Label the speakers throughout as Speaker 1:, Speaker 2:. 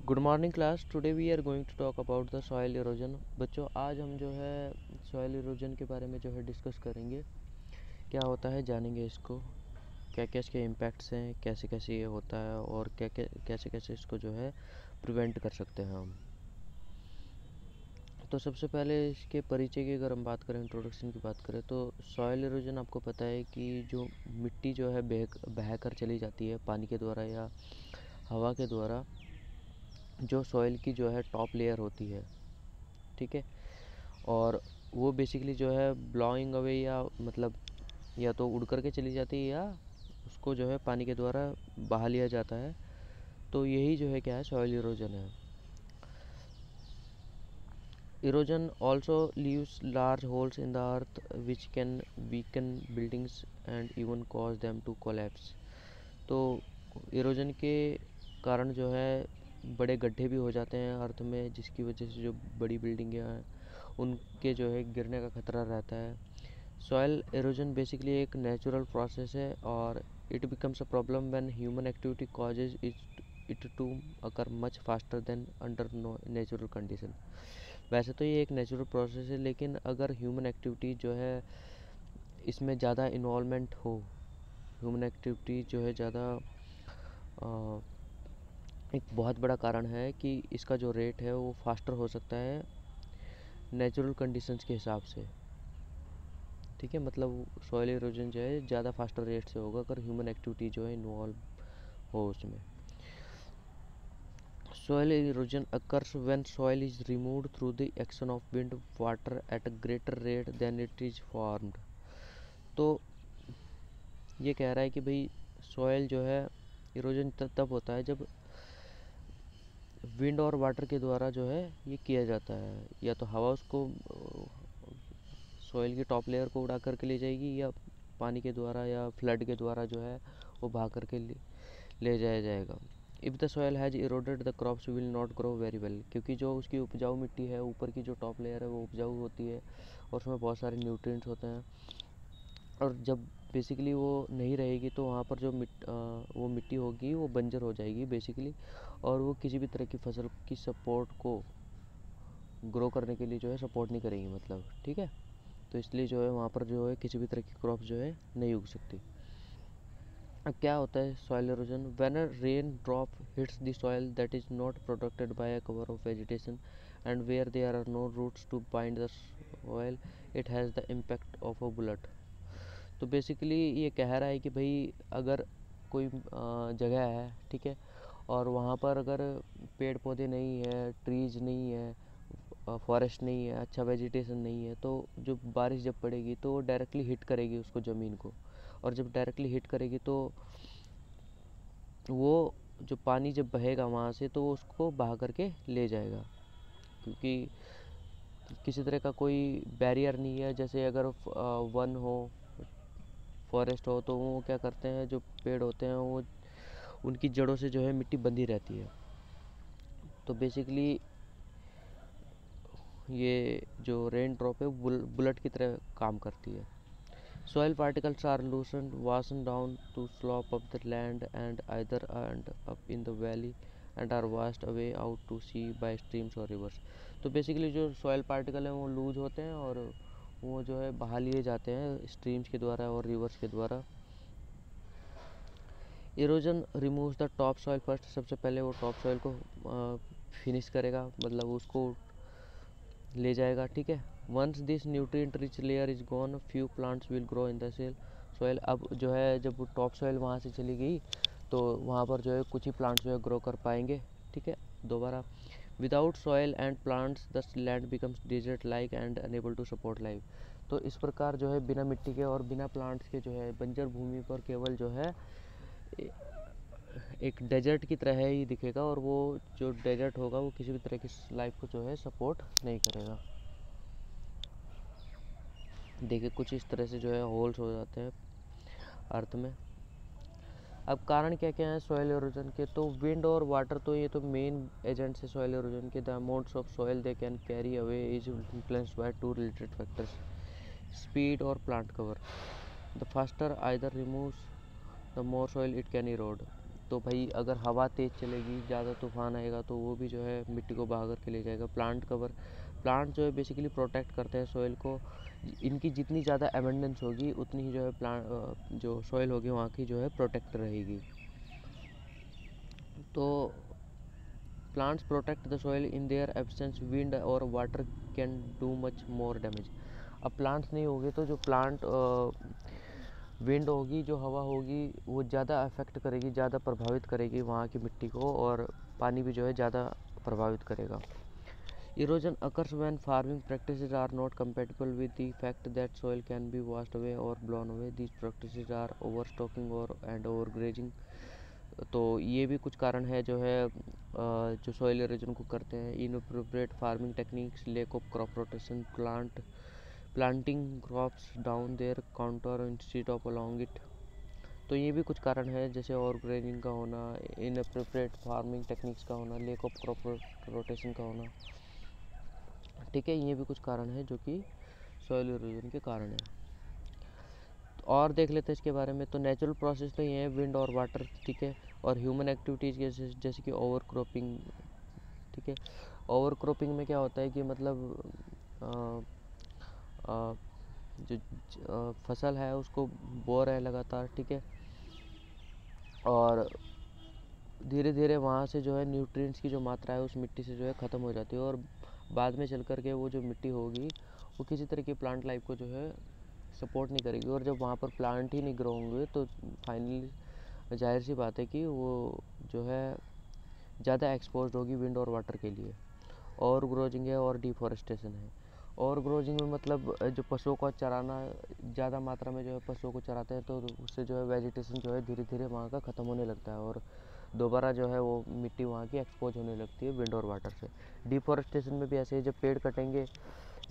Speaker 1: Good morning class. Today we are going to talk about the soil erosion. बच्चों, आज हम जो है सॉइल इरोजन के बारे में जो है डिस्कस करेंगे। क्या होता है जानेंगे इसको, क्या क्या इसके इम्पैक्ट्स हैं, कैसे कैसे ये होता है और क्या क्या कैसे कैसे इसको जो है प्रिवेंट कर सकते हैं हम। तो सबसे पहले इसके परिचय की अगर हम बात करें, इंट्रोडक्शन की बात करें, तो सॉइल इरोजन आपको पता है कि जो मिट्टी जो है बह कर चली जाती है पानी के द्वारा या हवा के द्वारा, जो सॉइल की जो है टॉप लेयर होती है, ठीक है, और वो बेसिकली जो है ब्लोइंग अवे या मतलब या तो उड़ करके चली जाती है या उसको जो है पानी के द्वारा बहा लिया जाता है। तो यही जो है क्या है, सॉइल इरोजन है। Erosion also leaves large holes in the earth which can weaken buildings and even cause them to collapse. तो इरोजन के कारण जो है बड़े गड्ढे भी हो जाते हैं अर्थ में, जिसकी वजह से जो बड़ी बिल्डिंगें हैं उनके जो है गिरने का खतरा रहता है। सॉइल इरोजन बेसिकली एक नेचुरल प्रोसेस है और it becomes a problem when human activity causes it to occur much faster than under natural condition. वैसे तो ये एक नेचुरल प्रोसेस है, लेकिन अगर ह्यूमन एक्टिविटी जो है इसमें ज़्यादा इन्वॉल्वमेंट हो, ह्यूमन एक्टिविटी जो है ज़्यादा एक बहुत बड़ा कारण है कि इसका जो रेट है वो फास्टर हो सकता है नेचुरल कंडीशंस के हिसाब से। ठीक है, मतलब सॉइल इरोजन जो है ज़्यादा फास्टर रेट से होगा अगर ह्यूमन एक्टिविटी जो है इन्वॉल्व हो उसमें। Soil erosion occurs when soil is removed through the action of wind, water at a greater rate than it is formed। तो ये कह रहा है कि भाई सॉइल जो है इरोजन तब होता है जब विंड और वाटर के द्वारा जो है ये किया जाता है। या तो हवा उसको सॉइल की टॉप लेयर को उड़ा करके ले जाएगी, या पानी के द्वारा या फ्लड के द्वारा जो है वो बहा करके ले जाया जाएगा। If the soil has eroded the crops will not grow very well, क्योंकि जो उसकी उपजाऊ मिट्टी है, ऊपर की जो टॉप लेयर है वो उपजाऊ होती है और उसमें बहुत सारे न्यूट्रिएंट्स होते हैं। और जब बेसिकली वो नहीं रहेगी तो वहाँ पर जो वो मिट्टी होगी वो बंजर हो जाएगी बेसिकली, और वो किसी भी तरह की फसल की सपोर्ट को ग्रो करने के लिए जो है सपोर्ट नहीं करेंगी, मतलब ठीक है। तो इसलिए जो है वहाँ पर जो है किसी भी तरह की क्रॉप जो है नहीं उग सकती। अब क्या होता है soil erosion? When a rain drop hits the soil that is not protected by a cover of vegetation and where there are no roots to bind the soil, it has the impact of a bullet. तो basically ये कह रहा है कि भाई अगर कोई जगह है, ठीक है, और वहाँ पर अगर पेड़ पौधे नहीं है, ट्रीज नहीं है, फॉरेस्ट नहीं है, अच्छा वेजिटेशन नहीं है, तो जो बारिश जब पड़ेगी तो वो डायरेक्टली हिट करेगी उसको, ज़मीन को। और जब डायरेक्टली हिट करेगी तो वो जो पानी जब बहेगा वहाँ से तो वो उसको बहा करके ले जाएगा, क्योंकि किसी तरह का कोई बैरियर नहीं है। जैसे अगर वन हो, फॉरेस्ट हो, तो वो क्या करते हैं, जो पेड़ होते हैं वो उनकी जड़ों से जो है मिट्टी बंधी रहती है। तो बेसिकली ये जो रेन ड्रॉप है बुलेट की तरह काम करती है। Soil particles are loosened, washed down to slope of the land and either end up in the valley and are washed away out to sea by streams or rivers। तो basically जो soil particle हैं वो loose होते हैं और वो जो है बहा लिए जाते हैं स्ट्रीम्स के द्वारा और रिवर्स के द्वारा। Erosion removes the top soil first, सबसे पहले वो टॉप सॉइल को फिनिश करेगा, मतलब उसको ले जाएगा, ठीक है। Once this nutrient rich layer is gone, few plants will grow in the soil. अब जो है जब टॉप सॉइल वहाँ से चली गई तो वहाँ पर जो है कुछ ही प्लांट्स जो है ग्रो कर पाएंगे, ठीक है। दोबारा, without soil and plants the land becomes desert like and unable to support life. तो इस प्रकार जो है बिना मिट्टी के और बिना प्लांट्स के जो है बंजर भूमि पर केवल जो है एक डेजर्ट की तरह ही दिखेगा, और वो जो डेजर्ट होगा वो किसी भी तरह की लाइफ को जो है सपोर्ट नहीं करेगा। देखिए कुछ इस तरह से जो है होल्स हो जाते हैं अर्थ में। अब कारण क्या क्या है सॉइल इरोजन के? तो विंड और वाटर, तो ये तो मेन एजेंट्स है सॉइल इरोजन के। The amounts of soil they can carry away is influenced by two related factors, speed और plant cover. The faster either removes the more soil it can erode. तो भाई अगर हवा तेज़ चलेगी, ज़्यादा तूफान आएगा, तो वो भी जो है मिट्टी को बहा कर के ले जाएगा। प्लांट जो है बेसिकली प्रोटेक्ट करते हैं सॉइल को। इनकी जितनी ज़्यादा एबंडेंस होगी उतनी ही जो है जो सॉइल होगी वहाँ की जो है प्रोटेक्ट रहेगी। तो plants protect the soil, in their absence wind और water can do much more damage. अब प्लांट्स नहीं होगे तो जो विंड होगी, जो हवा होगी, वो ज़्यादा अफेक्ट करेगी, ज़्यादा प्रभावित करेगी वहाँ की मिट्टी को, और पानी भी जो है ज़्यादा प्रभावित करेगा। Erosion occurs when farming practices are not compatible with the fact that soil can be washed away और blown away. These practices are overstocking और एंड ओवरग्रेजिंग। तो ये भी कुछ कारण है जो है जो सॉइल इरोजन को करते हैं। Inappropriate farming techniques, lack of crop rotation, planting crops down their counter instead of along it. तो ये भी कुछ कारण है, जैसे ओवरग्रेजिंग का होना, इनअप्रोप्रिएट फार्मिंग टेक्निक्स का होना, लैक ऑफ क्रॉप रोटेशन का होना। ठीक है, ये भी कुछ कारण है जो कि सॉइल इरोजन के कारण है। और देख लेते हैं इसके बारे में। तो नेचुरल प्रोसेस तो ये है, विंड और वाटर, ठीक है, और ह्यूमन एक्टिविटीज़ जैसे कि ओवर क्रॉपिंग। ठीक है, ओवर क्रॉपिंग में क्या होता है कि मतलब आ, आ, जो फसल है उसको बो रहे हैं लगातार, ठीक है, और धीरे धीरे वहाँ से जो है न्यूट्रिएंट्स की जो मात्रा है उस मिट्टी से जो है ख़त्म हो जाती है, और बाद में चल कर के वो जो मिट्टी होगी वो किसी तरह की प्लांट लाइफ को जो है सपोर्ट नहीं करेगी। और जब वहाँ पर प्लांट ही नहीं ग्रो होंगे तो फाइनली जाहिर सी बात है कि वो जो है ज़्यादा एक्सपोज होगी विंड और वाटर के लिए। और ग्रोजिंग है और डिफॉरेस्टेशन है। और ग्रोजिंग में मतलब जो पशुओं को चराना, ज़्यादा मात्रा में जो है पशुओं को चराते हैं तो उससे जो है वेजिटेशन जो है धीरे धीरे वहाँ का ख़त्म होने लगता है, और दोबारा जो है वो मिट्टी वहाँ की एक्सपोज होने लगती है विंड और वाटर से। डिफॉरेस्टेशन में भी ऐसे ही, जब पेड़ कटेंगे,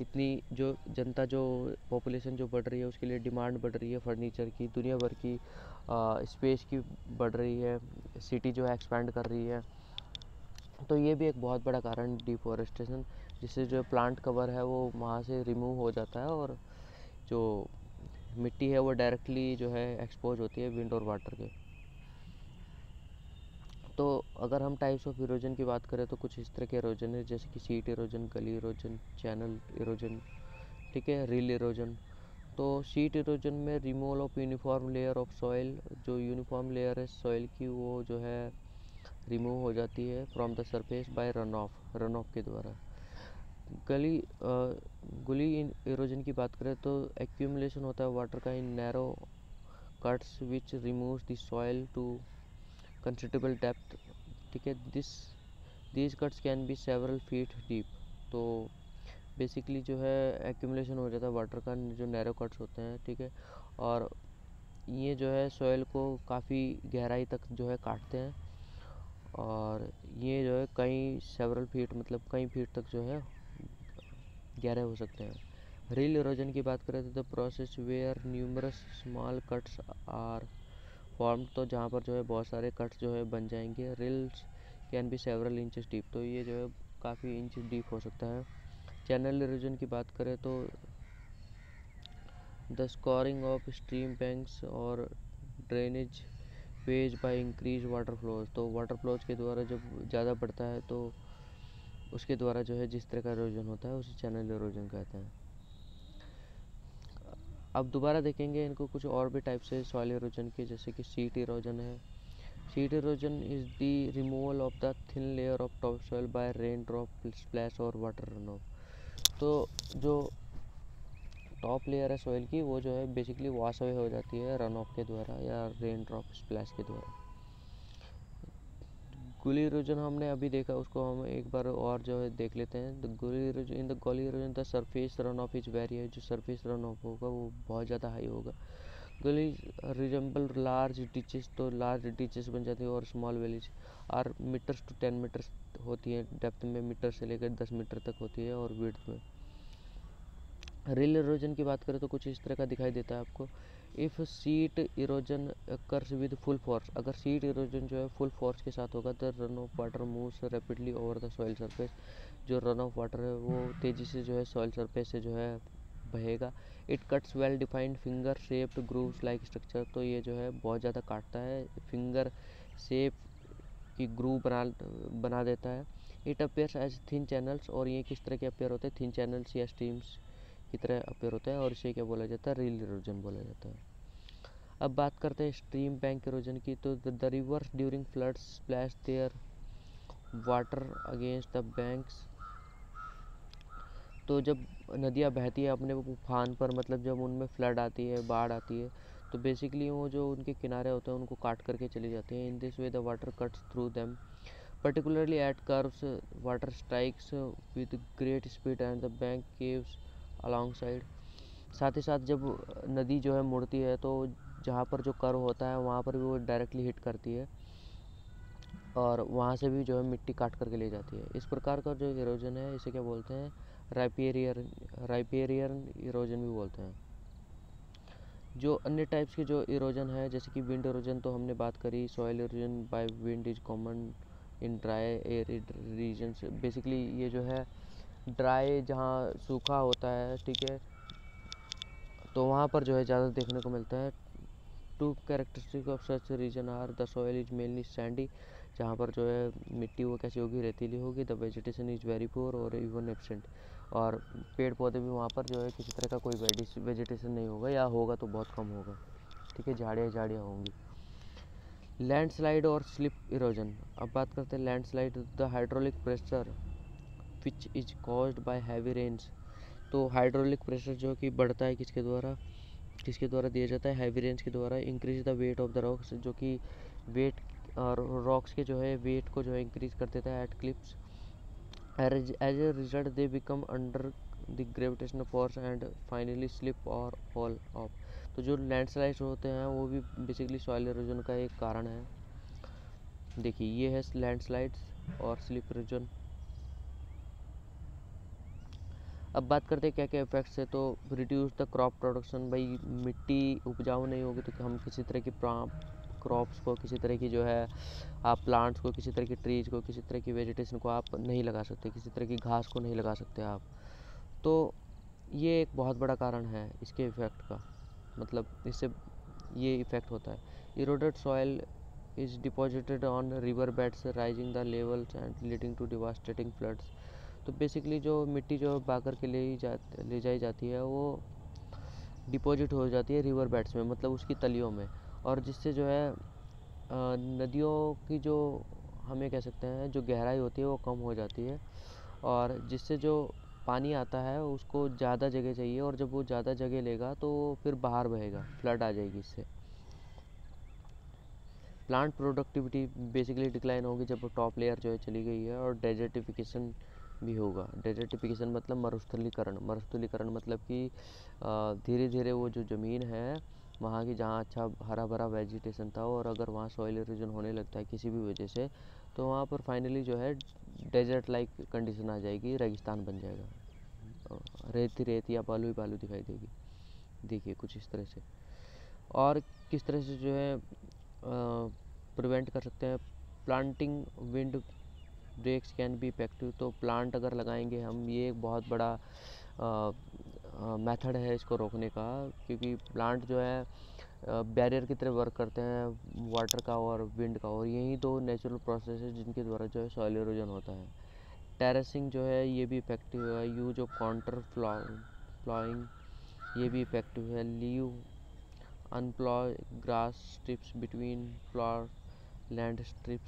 Speaker 1: इतनी जो जनता, जो पॉपुलेशन जो बढ़ रही है, उसके लिए डिमांड बढ़ रही है फर्नीचर की, दुनिया भर की स्पेस की बढ़ रही है, सिटी जो है एक्सपैंड कर रही है। तो ये भी एक बहुत बड़ा कारण डिफॉरेस्टेशन, जिससे जो प्लांट कवर है वो वहाँ से रिमूव हो जाता है, और जो मिट्टी है वो डायरेक्टली जो है एक्सपोज होती है विंड और वाटर के। तो अगर हम टाइप्स ऑफ इरोजन की बात करें तो कुछ इस तरह के इरोजन है, जैसे कि सीट इरोजन, गली इरोजन, चैनल इरोजन, ठीक है, रिल इरोजन। तो सीट इरोजन में removal of uniform layer of soil, जो यूनिफॉर्म लेयर है सॉइल की वो जो है रिमूव हो जाती है from the surface by run of के द्वारा। गली गुली इरोजन की बात करें तो एक्यूमुलेशन होता है वाटर का in narrow cuts which removes the soil to considerable depth. ठीक है, these cuts can be several feet deep. तो बेसिकली जो है एक्यूमुलेशन हो जाता है वाटर का, जो नैरो कट्स होते हैं, ठीक है, और ये जो है सॉइल को काफ़ी गहराई तक जो है काटते हैं, और ये जो है कई सेवरल फीट, मतलब कई फीट तक जो है गहरे हो सकते हैं। रिल इरोजन की बात करें तो the process where numerous small cuts are form, तो जहाँ पर जो है बहुत सारे कट्स जो है बन जाएंगे। Reels can be several inches deep, तो ये जो है काफ़ी इंच डीप हो सकता है। चैनल इरोजन की बात करें तो the scouring of stream banks और drainage page by increase water flows, तो वाटर फ्लोज के द्वारा जब ज़्यादा बढ़ता है तो उसके द्वारा जो है जिस तरह का इरोजन होता है उसे चैनल इरोजन कहते हैं। अब दोबारा देखेंगे इनको कुछ और भी टाइप से सॉइल इरोजन के, जैसे कि सीट इरोजन है। Seat erosion is the removal of the thin layer of top soil bye rain drop splash और वाटर रन ऑफ। तो जो टॉप लेयर है सॉइल की वो जो है बेसिकली वॉश अवे हो जाती है रन ऑफ के द्वारा या रेन ड्रॉप स्प्लैश के द्वारा। गुली इरोजन हमने अभी देखा, उसको हम एक बार और जो है देख लेते हैं। द गुली इरोजन, इन द गुली erosion the surface run of is very है, जो सरफेस रन ऑफ होगा वो बहुत ज़्यादा हाई होगा। गली रिजेंबल लार्ज डिचेस, तो लार्ज डिचेस बन जाती है, और small valleys are metres to 10 metres होती है डेप्थ में, मीटर से लेकर 10 मीटर तक होती है, और विड्थ में। रिल इरोजन की बात करें तो कुछ इस तरह का दिखाई देता है आपको। If seat erosion occurs with full force, अगर सीट इरोजन जो है फुल फोर्स के साथ होगा तो run of water moves rapidly over the soil surface, जो रन ऑफ वाटर है वो तेज़ी से जो है सॉइल सरफेस से जो है बहेगा। It cuts well defined finger shaped grooves like structure, तो ये जो है बहुत ज़्यादा काटता है फिंगर शेप की ग्रूव बना देता है। It appears as thin channels, और ये किस तरह के अपेयर होते हैं, थिन चैनल्स या स्ट्रीम्स की तरह अपेयर होता है, और इसे क्या बोला जाता है, रील इरोजन बोला जाता है। अब बात करते हैं स्ट्रीम बैंक इरोजन की। तो the rivers during floods splash their water against the banks. तो जब नदियाँ बहती है अपने उफान पर, मतलब जब उनमें फ्लड आती है, बाढ़ आती है, तो बेसिकली वो जो उनके किनारे होते हैं उनको काट करके चली जाती हैं। In this way the water cuts through them, particularly at curves. Water strikes with great speed and the bank caves alongside. साथ ही साथ जब नदी जो है मुड़ती है, तो जहाँ पर जो कर्व होता है वहाँ पर भी वो डायरेक्टली हिट करती है, और वहाँ से भी जो है मिट्टी काट करके ले जाती है। इस प्रकार का जो इरोजन है इसे क्या बोलते हैं, राइपेरियन इरोजन भी बोलते हैं। जो अन्य टाइप्स के जो इरोजन है, जैसे कि विंड इरोजन तो हमने बात करी। Soil erosion by wind is common in dry arid regions. Basically ये जो है ड्राई, जहाँ सूखा होता है, ठीक है, तो वहाँ पर जो है ज़्यादा देखने को मिलता है। Two characteristic of such region are the soil is mainly sandy, जहाँ पर जो है मिट्टी वो कैसी होगी, रेतीली होगी। The vegetation is very poor और इवन एब्सेंट, और पेड़ पौधे भी वहाँ पर जो है किसी तरह का कोई वेजिटेशन नहीं होगा, या होगा तो बहुत कम होगा, ठीक है, झाड़ियाँ होंगी। लैंडस्लाइड और स्लिप इरोजन। अब बात करते हैं landslide. The hydraulic pressure which is caused by heavy rains. तो हाइड्रोलिक प्रेशर जो कि बढ़ता है किसके द्वारा दिया जाता है, हैवी रेन्स के द्वारा। Increase the weight of the rocks, जो कि वेट और रॉक्स के जो है वेट को जो है इंक्रीज कर देता है at cliffs. As a result they become under the gravitational force and finally slip और फॉल ऑफ। तो जो लैंडस्लाइड होते हैं वो भी बेसिकली सॉइल इरोजन का एक कारण है। देखिए ये है लैंडस्लाइड्स और स्लिप इरोजन। अब बात करते हैं क्या क्या इफेक्ट्स है। तो रिड्यूस द क्रॉप प्रोडक्शन, भाई मिट्टी उपजाऊ नहीं होगी तो हम किसी तरह की क्रॉप्स को, किसी तरह की जो है आप प्लांट्स को, किसी तरह की ट्रीज को, किसी तरह की वेजिटेशन को आप नहीं लगा सकते, किसी तरह की घास को नहीं लगा सकते आप। तो ये एक बहुत बड़ा कारण है इसके इफ़ेक्ट का, मतलब इससे ये इफ़ेक्ट होता है। Eroded soil is deposited on river beds raising the levels and leading to devastating floods. तो बेसिकली जो मिट्टी जो बहा कर के ले जाई जाती है, वो डिपॉजिट हो जाती है रिवर बेड्स में, मतलब उसकी तलियों में, और जिससे जो है नदियों की जो हमें कह सकते हैं जो गहराई होती है वो कम हो जाती है, और जिससे जो पानी आता है उसको ज़्यादा जगह चाहिए, और जब वो ज़्यादा जगह लेगा तो फिर बाहर बहेगा, फ्लड आ जाएगी इससे। प्लांट प्रोडक्टिविटी बेसिकली डिक्लाइन होगी जब टॉप लेयर जो है चली गई है, और डेजर्टिफिकेशन भी होगा। डेजर्टिफिकेशन मतलब मरुस्थलीकरण मतलब कि धीरे धीरे वो जो ज़मीन है वहाँ की, जहाँ अच्छा हरा भरा वेजिटेशन था, और अगर वहाँ सॉइल इरोजन होने लगता है किसी भी वजह से, तो वहाँ पर फाइनली जो है डेजर्ट लाइक कंडीशन आ जाएगी, रेगिस्तान बन जाएगा, रेत ही रेत या बालू ही बालू दिखाई देगी। देखिए कुछ इस तरह से। और किस तरह से जो है प्रिवेंट कर सकते हैं, planting wind breaks can be effective. तो प्लांट अगर लगाएंगे हम, ये एक बहुत बड़ा मेथड है इसको रोकने का, क्योंकि प्लांट जो है बैरियर की तरह वर्क करते हैं वाटर का और विंड का, और यही दो नेचुरल प्रोसेस है जिनके द्वारा जो है सॉइल इरोजन होता है। टेरेसिंग जो है ये भी इफेक्टिव है। यूज ऑफ काउंटर प्लॉइंग ये भी इफेक्टिव है। Leave unploughed grass strips between plough land strip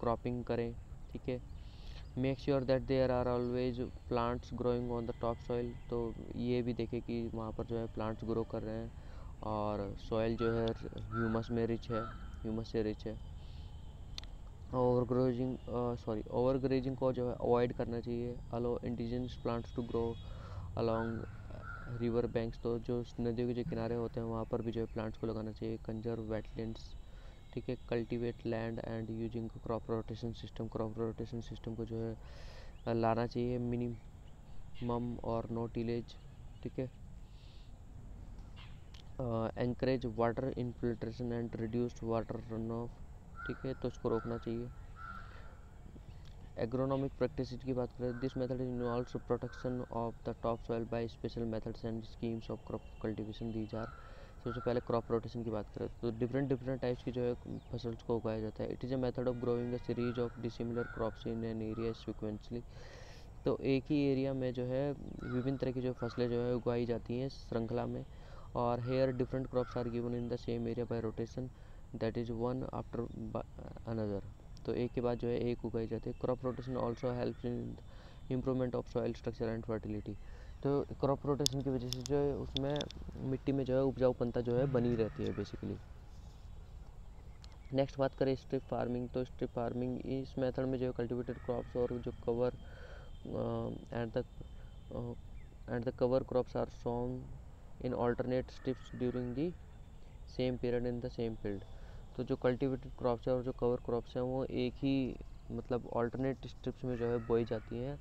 Speaker 1: cropping करें, ठीक है। Make sure that there are always plants growing on the top soil. तो ये भी देखें कि वहाँ पर जो है प्लांट्स ग्रो कर रहे हैं, और सॉइल जो है ह्यूमस से रिच है। ओवरग्रेजिंग को जो है अवॉइड करना चाहिए। Allow indigenous plants to grow along river banks. तो जो नदियों के जो किनारे होते हैं वहाँ पर भी जो है प्लांट्स को लगाना चाहिए। कंजर्व वेटलैंड्स, ठीक है। Cultivate land and using crop rotation system को जो है लाना चाहिए। मिनिमम और नो टिलेज, ठीक है। Encourage water infiltration and reduced water run off, ठीक है, तो उसको रोकना चाहिए। एग्रोनॉमिक प्रैक्टिस की बात करें, this method involves protection of the top soil by special methods and schemes of crop cultivation. These are सबसे पहले क्रॉप रोटेशन की बात करें तो डिफरेंट टाइप्स की जो है फसल्स को उगाया जाता है। It is a method of growing a series of dissimilar crops in an area sequentially. तो एक ही एरिया में जो है विभिन्न तरह की जो फसलें जो है उगाई जाती हैं श्रृंखला में। और here different crops are given in the same area by rotation, that is one after another. तो एक के बाद जो है एक उगाई जाती है। Crop rotation also helps in improvement of soil structure and fertility. तो क्रॉप रोटेशन की वजह से जो है उसमें मिट्टी में जो है उपजाऊपनता जो है बनी रहती है बेसिकली। नेक्स्ट बात करें स्ट्रिप फार्मिंग। तो स्ट्रिप फार्मिंग इस मेथड में जो है कल्टिवेटेड क्रॉप्स और जो cover and the cover crops are sown in alternate strips during the same period in the same field. तो जो कल्टिवेटेड क्रॉप्स है और जो कवर क्रॉप्स हैं वो एक ही मतलब ऑल्टरनेट स्ट्रिप्स में जो है बोई जाती हैं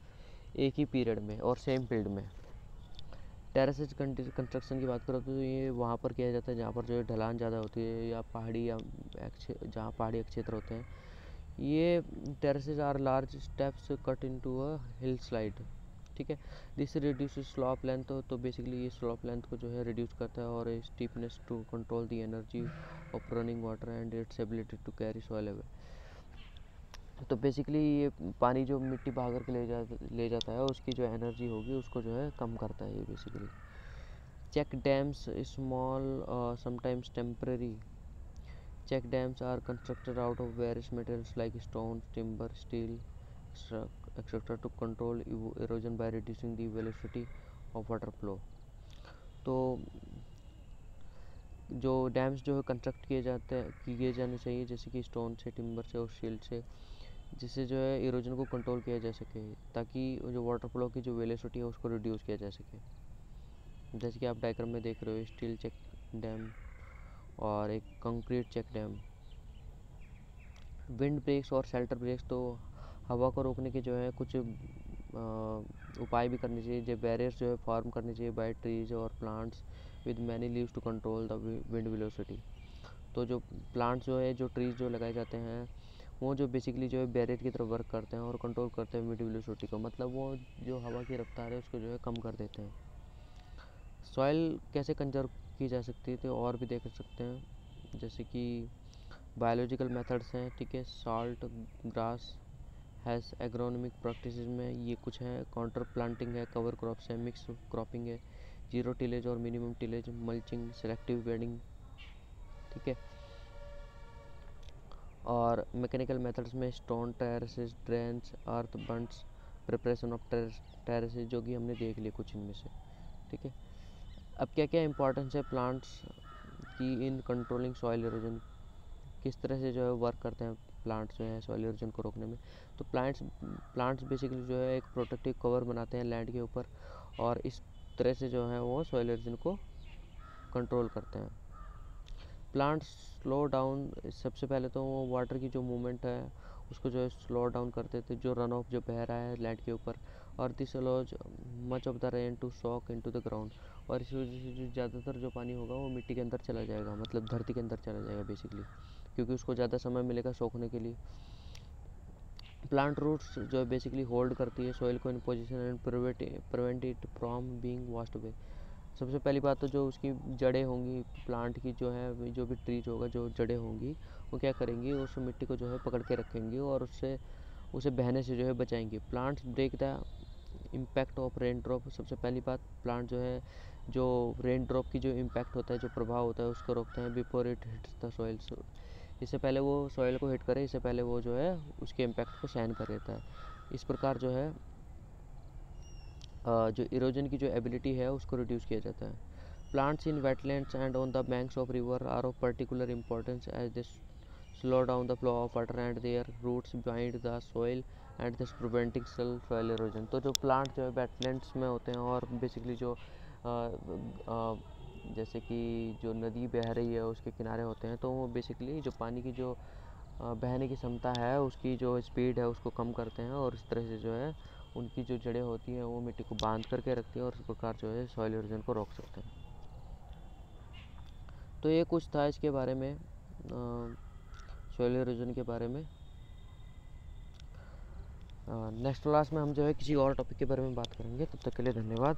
Speaker 1: एक ही पीरियड में और सेम फील्ड में। टेरेसेज कंस्ट्रक्शन की बात करो तो ये वहाँ पर किया जाता है जहाँ पर जो है ढलान ज़्यादा होती है या जहाँ पहाड़ी क्षेत्र होते हैं। ये terraces are large steps cut into a hill slide. ठीक है, दिस रिड्यूस स्लॉप लेंथ। तो बेसिकली ये स्लॉप लेंथ को जो है रिड्यूस करता है और steepness to control the energy of running water and its ability to carry soil away. तो बेसिकली ये पानी जो मिट्टी बहा कर के ले जाता है उसकी जो एनर्जी होगी उसको जो है कम करता है ये basically. Check dams small sometimes temporary check dams are constructed out of various materials like stones, timber, steel, etc. to control erosion by reducing the velocity of water flow। तो जो डैम्स जो है कंस्ट्रक्ट किए जाने चाहिए जैसे कि stone से, टिम्बर से और स्टील से, जिससे जो है इरोजन को कंट्रोल किया जा सके ताकि जो वाटर फ्लो की जो वेलोसिटी है उसको रिड्यूस किया जा सके। जैसे कि आप डायग्राम में देख रहे हो स्टील चेक डैम और एक concrete check dam. Wind breaks और शेल्टर ब्रेक्स। तो हवा को रोकने के जो है कुछ उपाय भी करने चाहिए। जो बैरियर्स जो है फॉर्म करने चाहिए बाय ट्रीज और plants with many leaves to control the wind velocity. तो जो प्लांट्स जो है जो ट्रीज जो लगाए जाते हैं वो जो बेसिकली जो है बैरियर की तरफ वर्क करते हैं और कंट्रोल करते हैं विंड वेलोसिटी को, मतलब वो जो हवा की रफ्तार है उसको जो है कम कर देते हैं। सॉइल कैसे कंजर्व की जा सकती है तो और भी देख सकते हैं जैसे कि बायोलॉजिकल मेथड्स हैं। ठीक है, salt grass has agronomic practice में ये कुछ है। काउंटर प्लांटिंग है, कवर क्रॉप्स है, मिक्स क्रॉपिंग है, जीरो टिलेज और minimum tillage, mulching, selective bedding. ठीक है, और मैकेनिकल मेथड्स में stone terraces, drains, earth bunds, preparation of terraces, जो कि हमने देख लिए कुछ इनमें से। ठीक है, अब क्या क्या इंपॉर्टेंस है प्लांट्स की इन कंट्रोलिंग सॉइल इरोजन, किस तरह से जो है वर्क करते हैं प्लांट्स जो है सॉइल इरोजन को रोकने में। तो प्लांट्स बेसिकली जो है एक प्रोटेक्टिव कवर बनाते हैं लैंड के ऊपर और इस तरह से जो है वो सॉइल इरोजन को कंट्रोल करते हैं। प्लांट्स स्लो डाउन, सबसे पहले तो वो वाटर की जो मूवमेंट है उसको जो है स्लो डाउन करते थे, जो रन ऑफ जो बह रहा है लैंड के ऊपर। और this allows much of the rain to soak into the ground. और इस वजह से जो ज़्यादातर जो पानी होगा वो मिट्टी के अंदर चला जाएगा, मतलब धरती के अंदर चला जाएगा बेसिकली, क्योंकि उसको ज़्यादा समय मिलेगा सोखने के लिए। प्लांट रूट्स जो है बेसिकली होल्ड करती है सॉइल को इन position and prevent it from being washed away. सबसे पहली बात तो जो उसकी जड़ें होंगी प्लांट की जो है, जो भी ट्रीज होगा जो जड़ें होंगी वो क्या करेंगी, उस मिट्टी को जो है पकड़ के रखेंगी और उसे बहने से जो है बचाएंगी। Plants break the impact of rain drop. सबसे पहली बात, प्लांट जो है जो रेन ड्रॉप की जो इम्पैक्ट होता है, जो प्रभाव होता है उसको रोकते हैं before it hits the soil. इससे पहले वो सॉइल को हिट करे, इससे पहले वो जो है उसके इम्पैक्ट को सहन कर लेता है। इस प्रकार जो है जो इरोजन की जो एबिलिटी है उसको रिड्यूस किया जाता है। Plants in wetlands and on the banks of river are of particular importance as this slow down the flow of water and their roots bind the soil and this preventing soil erosion. तो जो plant जो है wetlands में होते हैं और basically जो जैसे कि जो नदी बह रही है उसके किनारे होते हैं, तो वो बेसिकली जो पानी की जो बहने की क्षमता है उसकी जो स्पीड है उसको कम करते हैं और इस तरह से जो है उनकी जो जड़ें होती हैं वो मिट्टी को बांध करके रखती हैं और इस प्रकार जो है सॉइल इरोजन को रोक सकते हैं। तो ये कुछ था इसके बारे में, सॉइल इरोजन के बारे में। नेक्स्ट क्लास में हम जो है किसी और टॉपिक के बारे में बात करेंगे। तब तक के लिए धन्यवाद।